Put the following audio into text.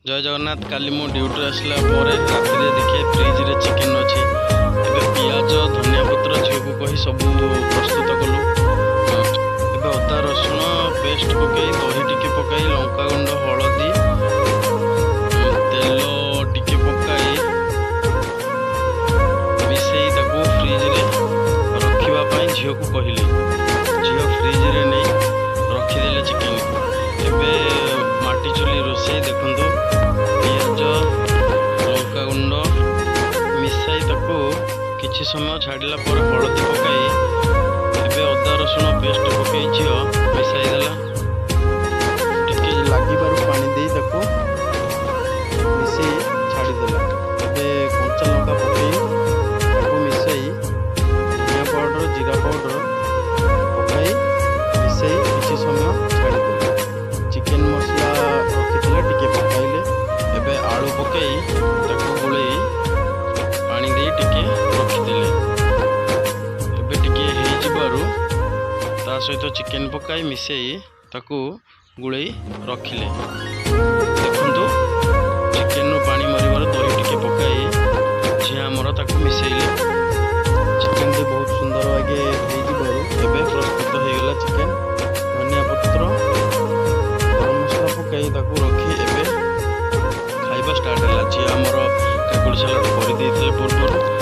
जय जगन्नाथ। काली मु ड्यूटी आसला राति देखे फ्रिज रे चिकेन अच्छी एबे पियाज धनिया पत्र झील को कही सब प्रस्तुत कलु। एबे अदा रसुण पेस्ट पकई दही टिके पकई लंका गुंड हलदी तेल टिके पकई मिसई ताको फ्रिज रे रखिबा पई झील को कहली। झील फ्रिज रे नहीं रखीदेले चिकेन को। एबे माटी चुली रोषे देखु लंका गुंड मिसाई ताको किछि समय छाड़िला पर हलदी पकाई एबे अदा रसुण पेस्ट पकई झील मिसाई देला। टिके लागिबारु पानी देई ताको मिसई छाड़ी देला। एबे कंचा लंका पकई ताको मिसाई धनिया पाउडर जीरा पाउडर पकई मिसाई किछि समय छाड़ी देला। चिकेन मसला रखिथिले टिके पकाइले। एबे आलू पकई ताको गुलई पानी दे टिके रखिदेले। एबे टिके हेई जिबारु ता सहित चिकेन पकाई मिसई ताको गुलई रखिले। देखंतु चिकेन नु पानी मरिबार दही टिके पकाई झिया हमर ताको मिसईले। चिकेन दे बहुत सुंदर आगे हेई जिबारु एबे प्रस्तुत हो गेला चिकेन। धनिया पत्र गरम मसला पकाई ताको रखी एबे खाइबा स्टार्ट है। झी आमर काकुड़ी सालाड कर पूर्व